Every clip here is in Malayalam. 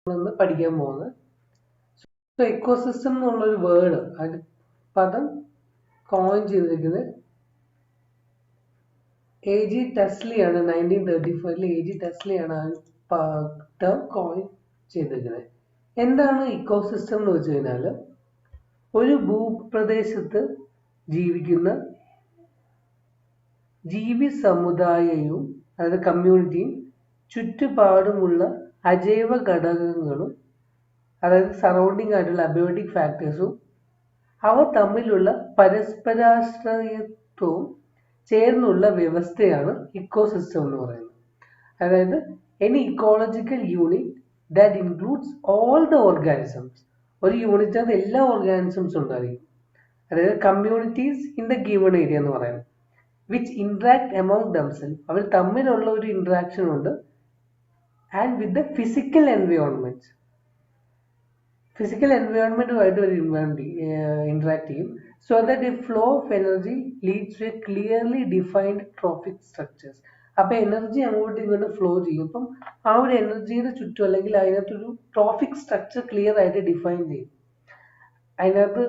നമ്മളൊന്ന് പഠിക്കാൻ പോകുന്നത്. സോ ഇക്കോസിസ്റ്റം എന്നുള്ളൊരു വേർഡ് അത് പദം കോയിൻ ചെയ്തിരിക്കുന്നത് A.G. ടെസ്ലയാണ്. 1935 A.G. ടെസ്ലയാണ് ആ ടേം കോയിൻ ചെയ്തിരിക്കുന്നത്. എന്താണ് ഇക്കോസിസ്റ്റം എന്ന് വെച്ച് കഴിഞ്ഞാൽ ഒരു ഭൂപ്രദേശത്ത് ജീവിക്കുന്ന ജീവി സമുദായവും അതായത് കമ്മ്യൂണിറ്റിയും ചുറ്റുപാടുമുള്ള അജൈവ ഘടകങ്ങളും അതായത് സറൗണ്ടിങ് ആയിട്ടുള്ള അബയോട്ടിക് ഫാക്ടേഴ്സും അവ തമ്മിലുള്ള പരസ്പരാശ്രയത്വവും ചേർന്നുള്ള വ്യവസ്ഥയാണ് ഇക്കോസിസ്റ്റം എന്ന് പറയുന്നത്. അതായത് any ecological unit that includes all the organisms. ഒരു യൂണിറ്റിനകത്ത് എല്ലാ ഓർഗാനിസംസ് ഉണ്ടായിരിക്കും. അതായത് communities in the given area എന്ന് പറയുന്നത് വിച്ച് ഇന്ററാക്ട് എമോങ് ദംസെൽഫ്. അവർ തമ്മിലുള്ള ഒരു ഇന്ററാക്ഷൻ ഉണ്ട്. And with the physical environment. Physical എൻവയോൺമെന്റുമായിട്ട് ഒരു ഇന്ററാക്ട് ചെയ്യും. So that a flow of energy leads to a clearly defined trophic structures. അപ്പൊ എനർജി അങ്ങോട്ടും ഇങ്ങോട്ടും ഫ്ലോ ചെയ്യും. അപ്പം ആ ഒരു എനർജിയുടെ ചുറ്റും അല്ലെങ്കിൽ അതിനകത്തൊരു ട്രോഫിക് സ്ട്രക്ചർ ക്ലിയർ ആയിട്ട് ഡിഫൈൻ ചെയ്യും. അതിനകത്ത്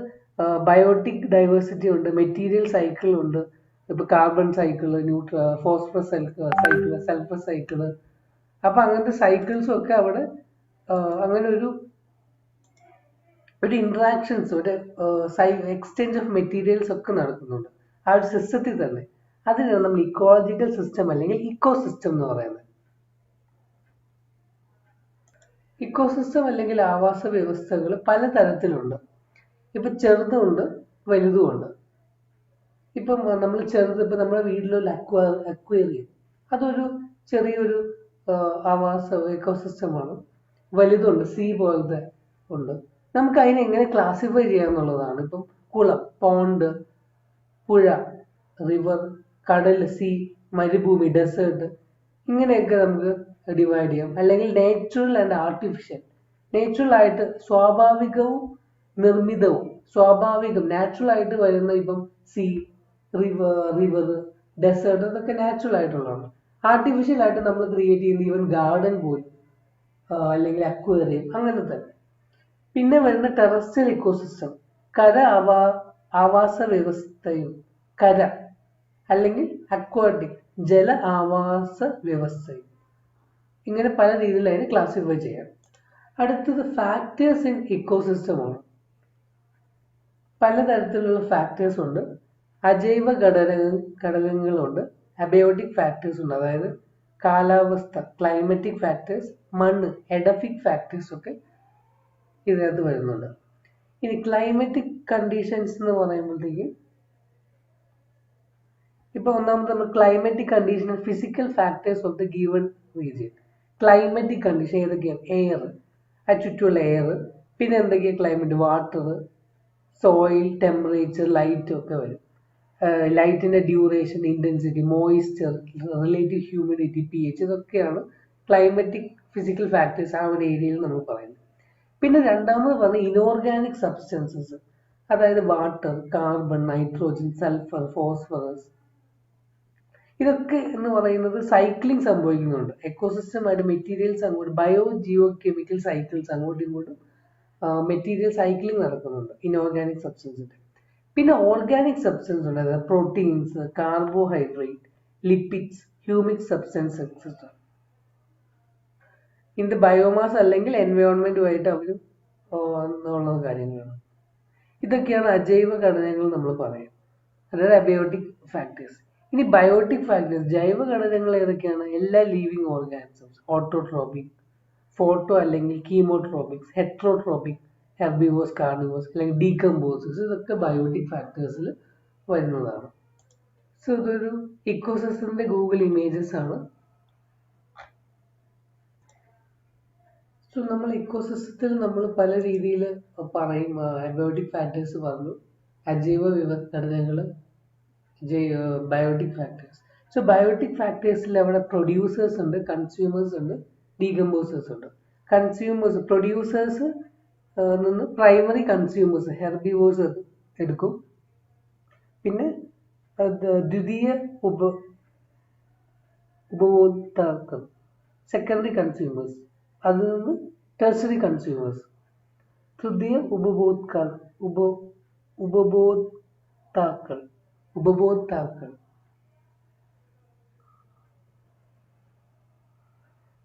ബയോട്ടിക് ഡൈവേഴ്സിറ്റി ഉണ്ട്, മെറ്റീരിയൽ സൈക്കിൾ ഉണ്ട്. ഇപ്പൊ carbon cycle, phosphorus cycle, sulphur cycle. അപ്പൊ അങ്ങനത്തെ സൈക്കിൾസും ഒക്കെ അവിടെ അങ്ങനെ ഒരു ഇന്ററാക്ഷൻസ്, ഒരു എക്സ്ചേഞ്ച് ഓഫ് മെറ്റീരിയൽസ് ഒക്കെ നടക്കുന്നുണ്ട് ആ ഒരു സിസ്റ്റത്തിൽ തന്നെ. അതിനാണ് നമ്മൾ ഇക്കോളജിക്കൽ സിസ്റ്റം അല്ലെങ്കിൽ ഇക്കോ സിസ്റ്റം എന്ന് പറയുന്നത്. ഇക്കോസിസ്റ്റം അല്ലെങ്കിൽ ആവാസ വ്യവസ്ഥകൾ പലതരത്തിലുണ്ട്. ഇപ്പൊ ചെറുതുണ്ട്, വലുതുമുണ്ട്. ഇപ്പം നമ്മൾ ഇപ്പൊ നമ്മുടെ വീട്ടിലുള്ള അക്വേറിയം അതൊരു ചെറിയൊരു ആവാസ ഇക്കോസിസ്റ്റമാണ്. വലുതുണ്ട്, സീ പോലത്തെ ഉണ്ട്. നമുക്ക് അതിനെ എങ്ങനെ ക്ലാസിഫൈ ചെയ്യാന്നുള്ളതാണ്. ഇപ്പം കുളം, പോണ്ട്, പുഴ, റിവർ, കടൽ, സീ, മരുഭൂമി, ഡെസേർട്ട്, ഇങ്ങനെയൊക്കെ നമുക്ക് ഡിവൈഡ് ചെയ്യാം. അല്ലെങ്കിൽ നേച്ചുറൽ ആൻഡ് ആർട്ടിഫിഷ്യൽ. നേച്ചുറൽ ആയിട്ട് സ്വാഭാവികവും നിർമ്മിതവും. സ്വാഭാവികം നാച്ചുറൽ ആയിട്ട് വരുന്ന ഇപ്പം സീ, റിവർ, ഡെസേർട്ട്, അതൊക്കെ നാച്ചുറൽ ആയിട്ടുള്ളതാണ്. ആർട്ടിഫിഷ്യൽ ആയിട്ട് നമ്മൾ ക്രിയേറ്റ് ചെയ്യുന്ന ഈവൻ ഗാർഡൻ പോലും അല്ലെങ്കിൽ അക്വേറിയം അങ്ങനത്തെ. പിന്നെ വരുന്ന ടെറസ്ട്രിയൽ ഇക്കോസിസ്റ്റം, കര ആവാസ വ്യവസ്ഥയും. കര അല്ലെങ്കിൽ അക്വാട്ടിക്, ജല ആവാസ വ്യവസ്ഥയും. ഇങ്ങനെ പല രീതിയിൽ അതിനെ ക്ലാസിഫൈ ചെയ്യാം. അടുത്തത് ഫാക്ടേഴ്സ് ഇൻ ഇക്കോസിസ്റ്റമാണ്. പലതരത്തിലുള്ള ഫാക്ടേഴ്സ് ഉണ്ട്. അജൈവ ഘടകങ്ങളുണ്ട്, അബയോട്ടിക് ഫാക്ടേഴ്സ് ഉണ്ട്, അതായത് കാലാവസ്ഥ, ക്ലൈമറ്റിക് ഫാക്ടേഴ്സ്, മണ്ണ്, എഡഫിക് ഫാക്ടേഴ്സ് ഒക്കെ ഇതിനകത്ത് വരുന്നുണ്ട്. ഇനി ക്ലൈമറ്റിക് കണ്ടീഷൻസ് എന്ന് പറയുമ്പോഴത്തേക്ക് ഇപ്പൊ ഒന്നാമത് നമ്മൾ climatic condition, physical factors of the given region. Climatic condition ഏതൊക്കെയാണ്? എയർ, ആ ചുറ്റുമുള്ള എയർ. പിന്നെ എന്തൊക്കെയാണ് climate? Water, soil, temperature, light ഒക്കെ വരും. ലൈറ്റിന്റെ duration, intensity, moisture, relative humidity, pH, ഇതൊക്കെയാണ് ക്ലൈമറ്റിക് ഫിസിക്കൽ ഫാക്ടേഴ്സ് ആ ഒരു ഏരിയയിൽ നമ്മൾ പറയുന്നത്. പിന്നെ രണ്ടാമത് പറഞ്ഞ ഇനോർഗാനിക് സബ്സ്റ്റൻസസ്, അതായത് water, carbon, nitrogen, sulphur, phosphorus, ഇതൊക്കെ എന്ന് പറയുന്നത് സൈക്ലിംഗ് സംഭവിക്കുന്നുണ്ട്. എക്കോസിസ്റ്റമായിട്ട് മെറ്റീരിയൽസ് അങ്ങോട്ട്, ജിയോ കെമിക്കൽ സൈക്കിൾസ് അങ്ങോട്ടും ഇങ്ങോട്ടും മെറ്റീരിയൽ സൈക്ലിംഗ് നടക്കുന്നുണ്ട് ഇനോർഗാനിക് സബ്സ്റ്റൻസിന്റെ. പിന്നെ ഓർഗാനിക് സബ്സ്റ്റൻസ് ഉണ്ട്, അതായത് proteins, carbohydrate, lipids, humic substance etcetera. ഇതിന്റെ ബയോമാസ് അല്ലെങ്കിൽ എൻവയോൺമെന്റുമായിട്ട് അവർ ഉള്ള കാര്യങ്ങളാണ്. ഇതൊക്കെയാണ് അജൈവ ഘടനകൾ നമ്മൾ പറയാം, അതായത് അബയോട്ടിക് ഫാക്ടേഴ്സ്. ഇനി ബയോട്ടിക് ഫാക്ടേഴ്സ്, ജൈവ ഘടകങ്ങൾ ഏതൊക്കെയാണ്? എല്ലാ ലിവിങ് ഓർഗാനിസംസ്, ഓട്ടോട്രോപിക്, ഫോട്ടോ അല്ലെങ്കിൽ കീമോട്രോപിക്സ്, ഹെട്രോട്രോപിക്, ഹെർബിവോസ്, കാർണിവോസ്, അല്ലെങ്കിൽ ഡീകമ്പോസേഴ്സ്, ഇതൊക്കെ ബയോട്ടിക് ഫാക്ടേഴ്സിൽ വരുന്നതാണ്. സോ ഇതൊരു ഇക്കോസിസ്റ്റത്തിന്റെ ഗൂഗിൾ ഇമേജസ് ആണ്. സോ നമ്മൾ ഇക്കോസിസ്റ്റത്തിൽ നമ്മൾ പല രീതിയിൽ പറയും. അബയോട്ടിക് ഫാക്ടേഴ്സ് പറഞ്ഞു, അജൈവ ഘടകങ്ങൾ, ബയോട്ടിക് ഫാക്ടേഴ്സ്. സോ ബയോട്ടിക് ഫാക്ടേഴ്സിൽ അവിടെ പ്രൊഡ്യൂസേഴ്സ് ഉണ്ട്, കൺസ്യൂമേഴ്സ് ഉണ്ട്, ഡീകമ്പോസേഴ്സ് ഉണ്ട്. കൺസ്യൂമേഴ്സ്, പ്രൊഡ്യൂസേഴ്സ് നിന്ന് പ്രൈമറി കൺസ്യൂമേഴ്സ്, ഹെർബിവോഴ്സ് എടുക്കും. പിന്നെ ദ്വിതീയ ഉപഭോക്താക്കൾ, സെക്കൻഡറി കൺസ്യൂമേഴ്സ്, അതിൽ നിന്ന് ടെർഷറി കൺസ്യൂമേഴ്സ്, തൃതീയ ഉപഭോക്താക്കൾ.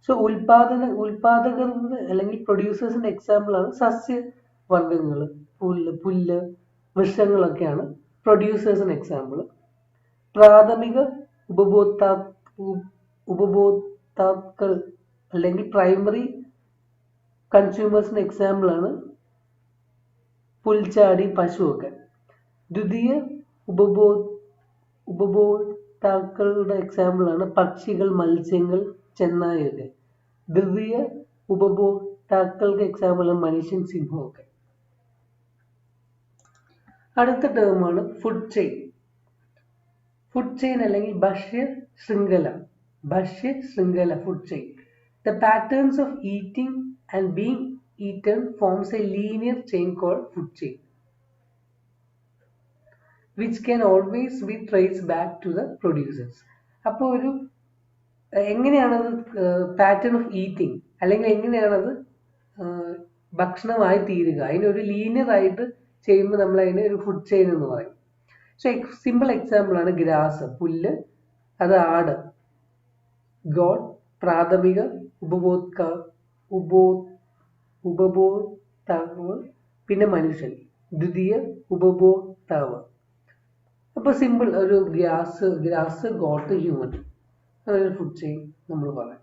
സോ ഉൽപാദകർ അല്ലെങ്കിൽ പ്രൊഡ്യൂസേഴ്സിന്റെ എക്സാമ്പിൾ ആണ് സസ്യവർഗ്ഗങ്ങൾ, പുല്ല്, വൃക്ഷങ്ങളൊക്കെയാണ് പ്രൊഡ്യൂസേഴ്സിന് എക്സാമ്പിൾ. പ്രാഥമിക ഉപഭോക്താക്കൾ അല്ലെങ്കിൽ പ്രൈമറി കൺസ്യൂമേഴ്സിന്റെ എക്സാമ്പിൾ ആണ് പുൽച്ചാടി, പശുവൊക്കെ. ദ്വിതീയ ഉപഭോക്താക്കളുടെ എക്സാമ്പിൾ ആണ് പക്ഷികൾ, മത്സ്യങ്ങൾ, ചെന്നായൊക്കെ. തൃതീയ ഉപഭോക്താക്കൾക്ക് എക്സാമ്പിൾ ആണ് മനുഷ്യൻ, സിംഹമൊക്കെ. അടുത്ത ടേമാണ് ഫുഡ് ചെയിൻ. ഫുഡ് ചെയിൻ അല്ലെങ്കിൽ ഭക്ഷ്യ ശൃംഖല. Food chain. The patterns of eating and being eaten forms a linear chain called food chain, which can always be traced back to the producers. അപ്പോൾ ഒരു എങ്ങനെയാണത് പാറ്റേൺ ഓഫ് ഈറ്റിംഗ് അല്ലെങ്കിൽ എങ്ങനെയാണത് ഭക്ഷണമായി തീരുക, അതിനൊരു ലീനിയർ ആയിട്ട് ചെയ്യുമ്പോൾ നമ്മൾ അതിനെ ഒരു ഫുഡ് ചെയിൻ എന്ന് പറയും. സോ സിമ്പിൾ എക്സാമ്പിൾ ആണ് ഗ്രാസ്, പുല്ല്, അത് ആട്, ഗോഡ് പ്രാഥമിക ഉപഭോക്താവ്, പിന്നെ മനുഷ്യൻ ദ്വിതീയ ഉപഭോക്താവ്. അപ്പൊ സിമ്പിൾ ഒരു ഗ്രാസ് ഗോട്ട് ഹ്യൂമൻ, അതൊരു ഫുഡ് ചെയിൻ നമ്മൾ പറയാം.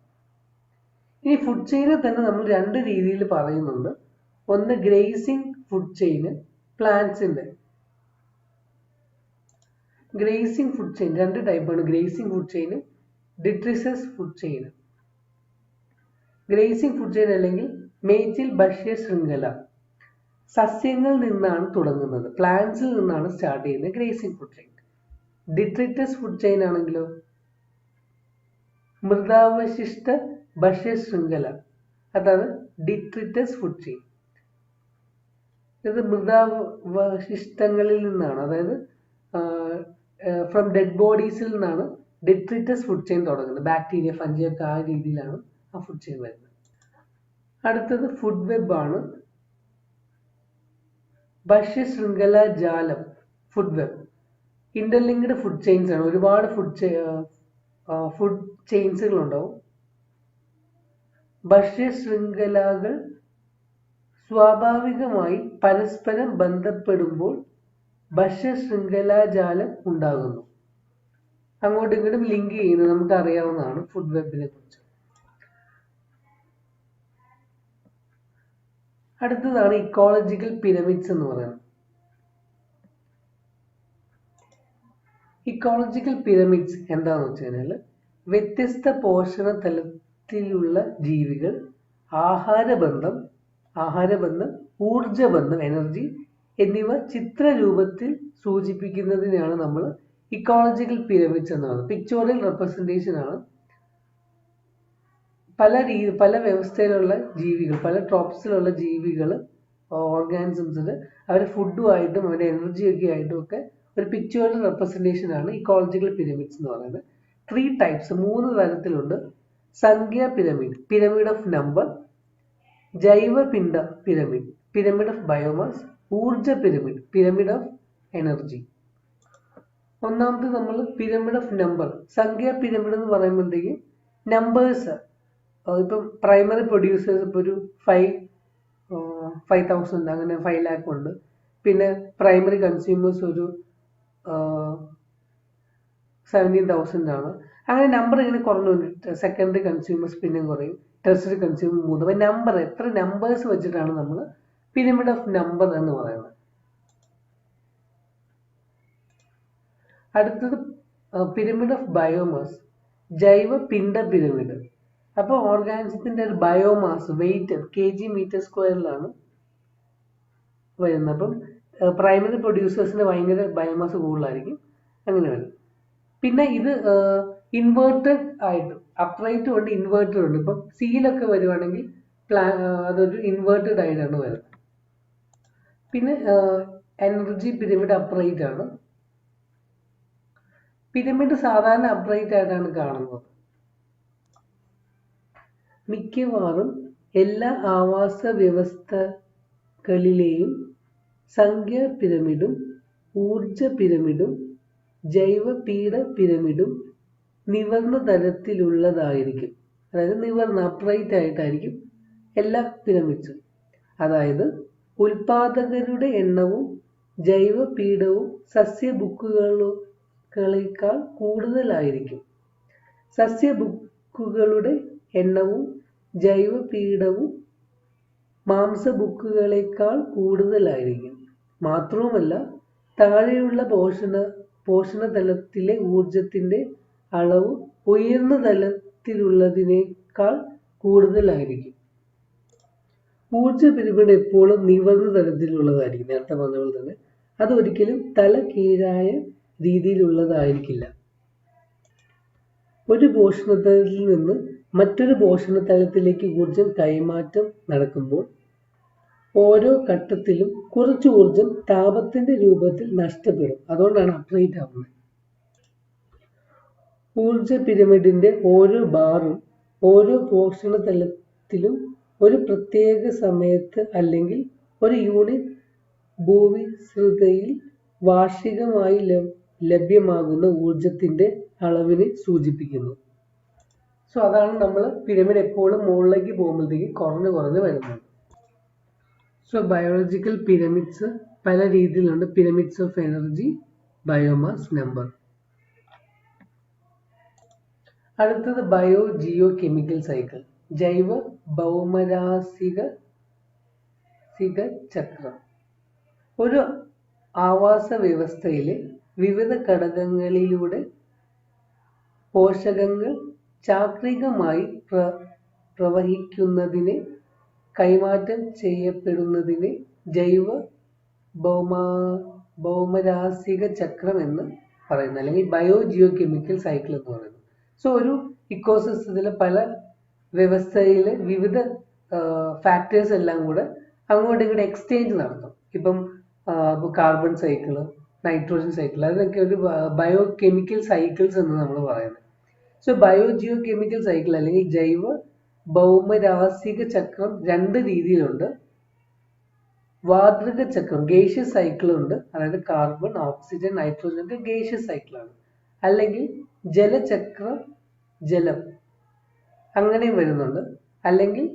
ഇനി ഫുഡ് ചെയിനെ തന്നെ നമ്മൾ രണ്ട് രീതിയിൽ പറയുന്നുണ്ട്. ഒന്ന് ഗ്രേസിംഗ് ഫുഡ് ചെയിന്, പ്ലാന്റ്സിന്റെ. ഗ്രേസിംഗ് ഫുഡ് ചെയിൻ രണ്ട് ടൈപ്പാണ്, grazing food chain, detritus food chain. Grazing food chain അല്ലെങ്കിൽ മേച്ചിൽ ഭക്ഷ്യ ശൃംഖല സസ്യങ്ങളിൽ നിന്നാണ് തുടങ്ങുന്നത്, പ്ലാന്റ്സിൽ നിന്നാണ് സ്റ്റാർട്ട് ചെയ്യുന്നത് grazing food chain. Detritus food chain ആണെങ്കിലോ മൃതാവശിഷ്ട ഭക്ഷ്യ ശൃംഖല, അതാണ് ഡിട്രിറ്റസ് ഫുഡ് ചെയിൻ. ഇത് മൃതാവശിഷ്ടങ്ങളിൽ നിന്നാണ്, അതായത് ഫ്രം ഡെഡ് ബോഡീസിൽ നിന്നാണ് ഡിട്രിറ്റസ് ഫുഡ് ചെയിൻ തുടങ്ങുന്നത്. ബാക്ടീരിയ, ഫംഗി ഒക്കെ ആ രീതിയിലാണ് ആ ഫുഡ് ചെയിൻ വരുന്നത്. അടുത്തത് ഫുഡ് വെബ് ആണ്. ഭക്ഷ്യ ശൃംഖല ജാലം, food web. Interlinked food chains ആണ്, ഒരുപാട് ഫുഡ് ചെയിൻസുകൾ ഉണ്ടാവും. ഭക്ഷ്യ ശൃംഖലകൾ സ്വാഭാവികമായി പരസ്പരം ബന്ധപ്പെടുമ്പോൾ ഭക്ഷ്യ ശൃംഖലാജാലം ഉണ്ടാകുന്നു. അങ്ങോട്ടും ഇങ്ങോട്ടും ലിങ്ക് ചെയ്യുന്നത് നമുക്ക് അറിയാവുന്നതാണ് ഫുഡ് വെബിനെ കുറിച്ച്. അടുത്തതാണ് ഇക്കോളജിക്കൽ പിരമിഡ്സ് എന്ന് പറയുന്നത്. ഇക്കോളജിക്കൽ പിരമിഡ്സ് എന്താണെന്ന് വെച്ച് കഴിഞ്ഞാൽ വ്യത്യസ്ത പോഷണ തലത്തിലുള്ള ജീവികൾ ആഹാരബന്ധം, ഊർജബന്ധം, എനർജി എന്നിവ ചിത്രരൂപത്തിൽ സൂചിപ്പിക്കുന്നതിനാണ് നമ്മൾ ഇക്കോളജിക്കൽ പിരമിഡ്സ് എന്ന് പറയുന്നത്. പിക്ചോറിയൽ റെപ്രസെന്റേഷൻ ആണ്. പല വ്യവസ്ഥയിലുള്ള ജീവികൾ, പല ട്രോപ്സിലുള്ള ജീവികൾ, ഓർഗാനിസംസിൽ അവരുടെ ഫുഡുമായിട്ടും അവരുടെ എനർജിയൊക്കെ ആയിട്ടും ഒക്കെ ഒരു പിക്ചോറിയൽ റെപ്രസെന്റേഷൻ ആണ് ഇക്കോളജിക്കൽ പിരമിഡ്സ് എന്ന് പറയുന്നത്. 3 ടൈപ്സ്, 3 തരത്തിലുണ്ട്. സംഖ്യാ പിരമിഡ്, പിരമിഡ് ഓഫ് നമ്പർ. ജൈവപിണ്ഡ പിരമിഡ്, പിരമിഡ് ഓഫ് ബയോമാസ്. ഊർജ പിരമിഡ്, പിരമിഡ് ഓഫ് എനർജി. ഒന്നാമത് നമ്മൾ പിരമിഡ് ഓഫ് നമ്പർ, സംഖ്യാ പിരമിഡ് എന്ന് പറയുമ്പോഴത്തേക്കും നമ്പേഴ്സ്, ഇപ്പം പ്രൈമറി പ്രൊഡ്യൂസേഴ്സ് ഇപ്പോൾ ഒരു 5,000 അങ്ങനെ 5 lakh ഉണ്ട്. പിന്നെ പ്രൈമറി കൺസ്യൂമേഴ്സ് ഒരു 17,000 ആണ്. അങ്ങനെ നമ്പർ ഇങ്ങനെ കുറഞ്ഞുകൊണ്ട് സെക്കൻഡറി കൺസ്യൂമേഴ്സ് പിന്നെയും കുറയും, ടെർഷറി കൺസ്യൂമർ 3. അപ്പം നമ്പർ, എത്ര നമ്പേഴ്സ് വെച്ചിട്ടാണ് നമ്മൾ പിരമിഡ് ഓഫ് നമ്പർ എന്ന് പറയുന്നത്. അടുത്തത് പിരമിഡ് ഓഫ് ബയോമാസ്, ജൈവ പിണ്ഡ പിരമിഡ്. അപ്പോൾ ഓർഗാനിസത്തിന്റെ ഒരു ബയോമാസ്, വെയിറ്റ് kg/m²ലാണ് വരുന്നത്. അപ്പം പ്രൈമറി പ്രൊഡ്യൂസേഴ്സിന്റെ ഭയങ്കര ബയോമാസ് കൂടുതലായിരിക്കും, അങ്ങനെ വരും. പിന്നെ ഇത് ഇൻവേർട്ടഡ് ആയിട്ട്, അപ്രൈറ്റ് ഉണ്ട്, ഇൻവേർട്ടഡ് ഉണ്ട്. ഇപ്പം സീലൊക്കെ വരുവാണെങ്കിൽ അതൊരു ഇൻവേർട്ടഡ് ആയിട്ടാണ് വരുന്നത്. പിന്നെ എനർജി പിരമിഡ് അപ്രൈറ്റ് ആണ്. പിരമിഡ് സാധാരണ അപ്രൈറ്റ് ആയിട്ടാണ് കാണുന്നത്. മിക്കവാറും എല്ലാ ആവാസ വ്യവസ്ഥകളിലെയും സംഖ്യാ പിരമിഡും ഊർജ പിരമിഡും ജൈവപീഠ പിരമിഡും നിവർന്ന തരത്തിലുള്ളതായിരിക്കും. അതായത് നിവർന്ന അപ്രൈറ്റ് ആയിട്ടായിരിക്കും എല്ലാ പിരമിഡ്സും. അതായത് ഉൽപാദകരുടെ എണ്ണവും ജൈവപീഠവും സസ്യബുക്കുകളേക്കാൾ കൂടുതലായിരിക്കും. സസ്യബുക്കുകളുടെ എണ്ണവും ജൈവപീഠവും മാംസബുക്കുകളേക്കാൾ കൂടുതലായിരിക്കും. മാത്രവുമല്ല, താഴെയുള്ള പോഷണതലത്തിലെ ഊർജത്തിന്റെ അളവ് ഉയർന്ന തലത്തിലുള്ളതിനേക്കാൾ കൂടുതലായിരിക്കും. ഊർജ പിരമിഡ് എപ്പോഴും നിവർന്ന തലത്തിലുള്ളതായിരിക്കും. നേരത്തെ പറഞ്ഞ പോലെ തന്നെ അതൊരിക്കലും തല കീഴായ രീതിയിലുള്ളതായിരിക്കില്ല. ഒരു പോഷണതലത്തിൽ നിന്ന് മറ്റൊരു പോഷണതലത്തിലേക്ക് ഊർജം കൈമാറ്റം നടക്കുമ്പോൾ ഓരോ ഘട്ടത്തിലും കുറച്ച് ഊർജം താപത്തിന്റെ രൂപത്തിൽ നഷ്ടപ്പെടും. അതുകൊണ്ടാണ് അപ്രൈറ്റ് ആവുന്നത്. ഊർജ പിരമിഡിന്റെ ഓരോ ബാറും ഓരോ പോഷണതലത്തിലും ഒരു പ്രത്യേക സമയത്ത് അല്ലെങ്കിൽ ഒരു യൂണിറ്റ് ഭൂവിസ്തൃതിയിൽ വാർഷികമായി ലഭ്യമാകുന്ന ഊർജത്തിന്റെ അളവിനെ സൂചിപ്പിക്കുന്നു. സോ അതാണ് നമ്മൾ പിരമിഡ് എപ്പോഴും മുകളിലേക്ക് പോകുമ്പോഴത്തേക്ക് കുറഞ്ഞു വരുന്നത്. സോ ബയോളജിക്കൽ പിരമിഡ്സ് പല രീതിയിലുണ്ട്. Pyramids of energy, biomass, number. അടുത്തത് ബയോ ജിയോ കെമിക്കൽ സൈക്കിൾ, ജൈവ ഭൗമരാസിക ചക്രം. ഒരു ആവാസ വ്യവസ്ഥയിലെ വിവിധ ഘടകങ്ങളിലൂടെ പോഷകങ്ങൾ ചാക്രികമായി പ്രവഹിക്കുന്നതിനെ കൈമാറ്റം ചെയ്യപ്പെടുന്നതിനെ ജൈവ ഭൗമരാസിക ചക്രം എന്ന് പറയുന്നു, അല്ലെങ്കിൽ ബയോ ജിയോ കെമിക്കൽ സൈക്കിൾ എന്ന് പറയുന്നു. സോ ഒരു ഇക്കോസിസ്റ്റത്തിലെ പല വ്യവസ്ഥയിലെ വിവിധ ഫാക്ടേഴ്സ് എല്ലാം കൂടെ അങ്ങോട്ടും ഇങ്ങോട്ട് എക്സ്ചേഞ്ച് നടത്തും. ഇപ്പം കാർബൺ സൈക്കിള്, നൈട്രോജൻ സൈക്കിൾ, അതൊക്കെ ഒരു ബയോ കെമിക്കൽ സൈക്കിൾസ് എന്ന് നമ്മൾ പറയുന്നത്. So biogeochemical cycle അല്ലെങ്കിൽ ജൈവ ഭൗമരാസിക ചക്രം രണ്ട് രീതിയിലുണ്ട്. വാതക ചക്രം, ഗേഷ്യസ് സൈക്കിൾ ഉണ്ട്. അതായത് കാർബൺ, ഓക്സിജൻ, നൈട്രോജൻ ഒക്കെ ഗേഷ്യസ് സൈക്കിളാണ്. അല്ലെങ്കിൽ ജലചക്രം, ജലം അങ്ങനെയും വരുന്നുണ്ട്. അല്ലെങ്കിൽ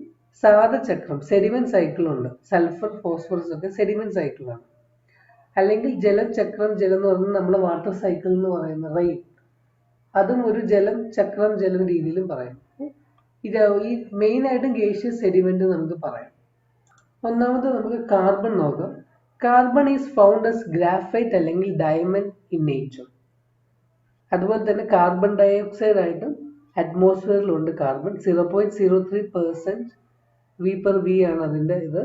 സാധചക്രം, സെഡിമെന്റ് സൈക്കിൾ ഉണ്ട്. സൾഫർ, ഫോസ്ഫറസ് ഒക്കെ സെഡിമെന്റ് സൈക്കിളാണ്. അല്ലെങ്കിൽ ജലചക്രം, ജലം എന്ന് പറഞ്ഞാൽ നമ്മുടെ വാട്ടർ സൈക്കിൾ എന്ന് പറയുന്ന റെയിൻ, അതും ഒരു ജലം ചക്രം ജലം രീതിയിലും പറയാം. ഇത് ഈ മെയിൻ ആയിട്ടും ഗേഷ്യസ്, സെഡിമെന്റ് നമുക്ക് പറയാം. ഒന്നാമത് നമുക്ക് കാർബൺ നോക്കാം. Carbon is found as graphite അല്ലെങ്കിൽ ഡയമണ്ട് ഇൻ നേച്ചർ. അതുപോലെ തന്നെ കാർബൺ ഡയോക്സൈഡ് ആയിട്ടും അറ്റ്മോസ്ഫിയറിലുണ്ട് കാർബൺ. 0.03% v/v ആണ് അതിന്റെ ഇത്.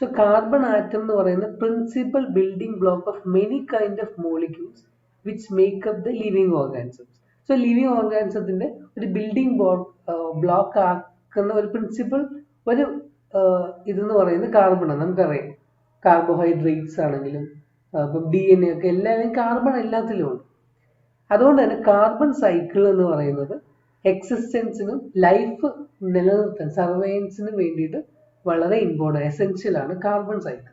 സോ കാർബൺ ആറ്റം എന്ന് പറയുന്ന principal building block of many kind of molecules which make up the living organisms. So living ഓർഗാനിസത്തിന്റെ ഒരു ബിൽഡിംഗ് ബ്ലോക്ക് ആക്കുന്ന ഒരു പ്രിൻസിപ്പൽ ഒരു ഇതെന്ന് പറയുന്നത് കാർബൺ ആണ്. നമുക്കറിയാം കാർബോഹൈഡ്രേറ്റ്സ് ആണെങ്കിലും ഇപ്പം DNA ഒക്കെ എല്ലാവരും കാർബൺ എല്ലാത്തിലും ഉണ്ട്. അതുകൊണ്ട് തന്നെ കാർബൺ സൈക്കിൾ എന്ന് പറയുന്നത് എക്സിസ്റ്റൻസിനും ലൈഫ് നിലനിർത്താൻ സർവൈവൻസിനും വേണ്ടിയിട്ട് വളരെ ഇമ്പോർട്ടൻ്റ് എസെൻഷ്യൽ ആണ് കാർബൺ സൈക്കിൾ.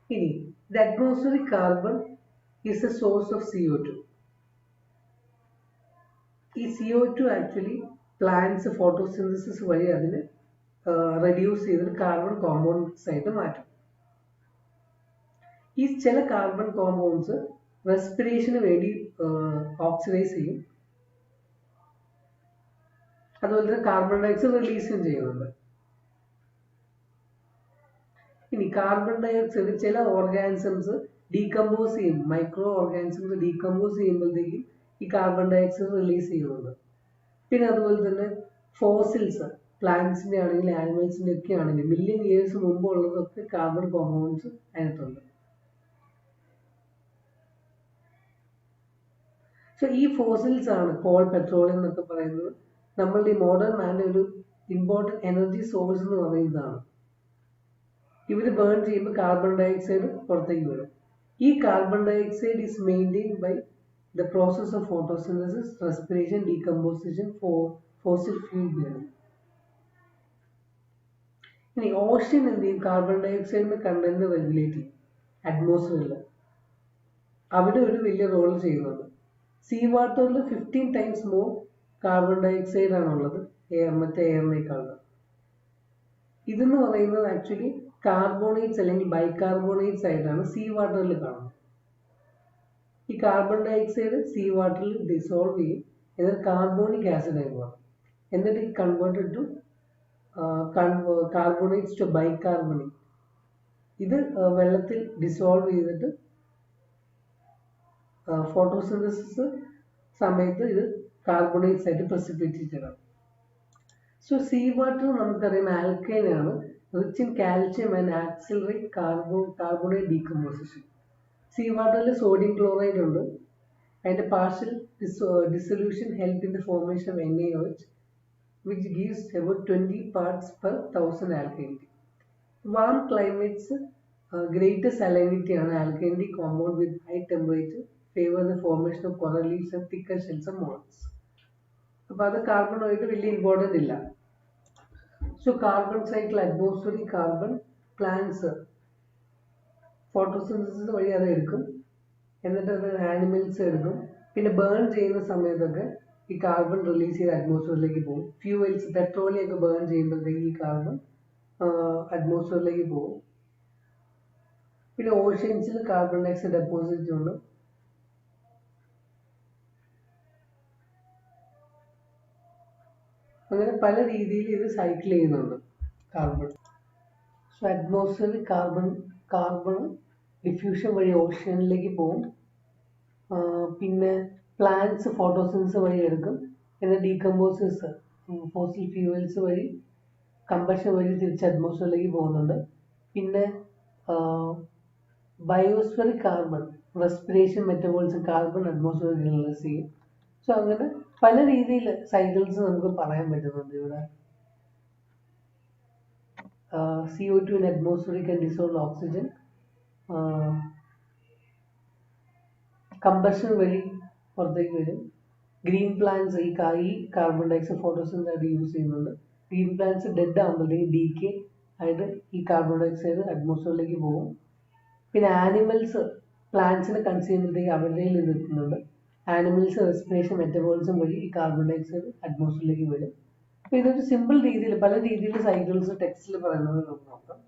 ഇനി the atmospheric carbon is A source of CO2. ഈ CO2 ആക്ച്വലി പ്ലാന്റ്സ് ഫോട്ടോസിന്തസിസ് വഴി അതിന് റെഡ്യൂസ് ചെയ്തിട്ട് കാർബൺ കോമ്പൗണ്ട്സ് ആയിട്ട് മാറ്റും. ഈ ചില കാർബൺ കോമ്പൗണ്ട്സ് റെസ്പിറേഷന് വേണ്ടി ഓക്സിഡൈസ് ചെയ്യും. അതുപോലെ തന്നെ കാർബൺ ഡയോക്സൈഡ് റിലീസും ചെയ്യുന്നുണ്ട്. ഇനി കാർബൺ ഡയോക്സൈഡ് ചില ഓർഗാനിസംസ് ഡീകമ്പോസ് ചെയ്യും. മൈക്രോ ഓർഗാനിസംസ് ഡീകമ്പോസ് ചെയ്യുമ്പോഴത്തേക്കും ഈ കാർബൺ ഡയോക്സൈഡ് റിലീസ് ചെയ്യുന്നുണ്ട്. പിന്നെ അതുപോലെ തന്നെ ഫോസിൽസ്, പ്ലാന്റ്സിന്റെ ആണെങ്കിൽ ആനിമൽസിന്റെ ഒക്കെ ആണെങ്കിൽ മില്യൺ ഇയേഴ്സ് മുമ്പ് ഉള്ളതൊക്കെ കാർബൺ കോമ്പൗണ്ട്സ് അതിനകത്തുണ്ട്. സോ ഈ ഫോസിൽസ് ആണ് കോൾ, പെട്രോളിയം എന്നൊക്കെ പറയുന്നത് നമ്മളുടെ ഈ മോഡേൺ മാൻ്റെ ഒരു ഇമ്പോർട്ടൻറ്റ് എനർജി സോഴ്സ് എന്ന് പറയുന്നതാണ്. ഇവർ ബേൺ ചെയ്യുമ്പോൾ കാർബൺ ഡയോക്സൈഡ് പുറത്തേക്ക് വരും. ഈ carbon dioxide is maintain by the process of photosynthesis, respiration, decomposition, fossil fuel burning. ഇനി ഓഷ്യൻ എന്ത് ചെയ്യും? കാർബൺ ഡൈ ഓക്സൈഡിന്റെ കണ്ടന്റ് റെഗുലേറ്റ് ചെയ്യും അറ്റ്മോസ്ഫിയറിൽ. അവിടെ ഒരു വലിയ റോൾ ചെയ്യുന്നുണ്ട്. സീ വാട്ടറിൽ 15 times more carbon dioxide ആണുള്ളത് മറ്റേ എയറിനേക്കാളും. ഇതെന്ന് പറയുന്നത് ആക്ച്വലി കാർബോണേറ്റ്സ് അല്ലെങ്കിൽ ബൈകാർബോണേറ്റ്സ് ആയിട്ടാണ് സീ വാട്ടറിൽ കാണുന്നത്. ഈ കാർബൺ ഡൈ ഓക്സൈഡ് സീ വാട്ടറിൽ ഡിസോൾവ് ചെയ്യും, എന്നിട്ട് കാർബോണിക് ആസിഡ് ആയി മാറും. എന്നിട്ട് ഇത് കൺവേർട്ടഡ് ടു കാർബോണേറ്റ്സ് ടു ബൈകാർബണേറ്റ്. ഇത് വെള്ളത്തിൽ ഡിസോൾവ് ചെയ്തിട്ട് ഫോട്ടോസിന്തസിസ് സമയത്ത് ഇത് കാർബണേറ്റ്സ് ആയിട്ട് പ്രസിപ്പിറ്റേറ്റഡ് ആണ്. സോ സീ വാട്ടർ നമുക്കറിയാം ആൽക്കൈൻ ആണ്, rich in calcium and accelerate carbonate decomposition. Sea വാട്ടറിൽ സോഡിയം ക്ലോറൈഡ് ഉണ്ട്. അതിന്റെ partial dissolution help in the formation of NaOH, which gives about 20 parts per 1000 alkalinity. Warm climates greater salinity ആണ് alkalinity compound with high temperature favor the formation of coral reefs and thicker shells of mollusks. അപ്പോൾ അത് കാർബണായിട്ട് വലിയ ഇമ്പോർട്ടൻ്റ് ഇല്ല. So carbon cycle, atmospheric carbon plants photosynthesis വഴി അത് എടുക്കും, എന്നിട്ട് അത് ആനിമൽസ് എടുക്കും. പിന്നെ ബേൺ ചെയ്യുന്ന സമയത്തൊക്കെ ഈ കാർബൺ റിലീസ് ചെയ്ത് അറ്റ്മോസ്ഫിയറിലേക്ക് പോകും. ഫ്യൂവൽസ്, പെട്രോളിയം ഒക്കെ ബേൺ ചെയ്യുമ്പോഴത്തേക്ക് ഈ കാർബൺ അറ്റ്മോസ്ഫിയറിലേക്ക് പോകും. പിന്നെ ഓഷ്യൻസിൽ കാർബൺ ഡൈ ഓക്സൈഡ് ഡെപ്പോസിറ്റ് ഉണ്ട്. അങ്ങനെ പല രീതിയിൽ ഇത് സൈക്കിൾ ചെയ്യുന്നുണ്ട് കാർബൺ. സോ അറ്റ്മോസ്ഫിയറിൽ കാർബൺ ഡിഫ്യൂഷൻ വഴി ഓഷ്യനിലേക്ക് പോകും. പിന്നെ പ്ലാന്റ്സ് ഫോട്ടോസിന്തസിസ് വഴി എടുക്കും, എന്നാൽ ഡീകമ്പോസേഴ്സ് ഫോസിൽ ഫ്യൂവൽസ് വഴി കമ്പഷൻ വഴി തിരിച്ച് അറ്റ്മോസ്ഫിയറിലേക്ക് പോകുന്നുണ്ട്. പിന്നെ biospheric carbon respiration metabolism carbon അറ്റ്മോസ്ഫിയറിൽ റിലീസ് ചെയ്യും. സോ അങ്ങനെ പല രീതിയിൽ സൈക്കിൾസ് നമുക്ക് പറയാൻ പറ്റുന്നുണ്ട് ഇവിടെ. CO2 in atmosphere can dissolve oxygen. Combustion വഴി പുറത്തേക്ക് വരും. ഗ്രീൻ പ്ലാന്റ്സ് ഈ കാർബൺ ഡൈ ഓക്സൈഡ് ഫോട്ടോസിന്തസിസ് ആയിട്ട് യൂസ് ചെയ്യുന്നുണ്ട്. ഗ്രീൻ പ്ലാന്റ്സ് ഡെഡ് ആകുമ്പോഴത്തേക്ക് ഡീകേ ആയിട്ട് ഈ കാർബൺ ഡൈ ഓക്സൈഡ് അറ്റ്മോസ്ഫിയറിലേക്ക് പോകും. പിന്നെ ആനിമൽസ് പ്ലാന്റ്സിനെ കൺസ്യൂം ചെയ്യുമ്പോഴത്തേക്ക് അവരുടെ ഇത് എത്തുന്നുണ്ട്. ആനിമൽസ് റെസ്പിറേഷൻ മെറ്റബോളിസം വഴി ഈ കാർബൺ ഡൈ ഓക്സൈഡ് അറ്റ്മോസ്ഫിയറിലേക്ക് വരും. അപ്പോൾ ഇതൊരു സിമ്പിൾ രീതിയിൽ പല രീതിയിൽ സൈക്കിൾസ് ടെക്സ്റ്റിൽ പറയുന്നത് നമുക്ക് നോക്കാം.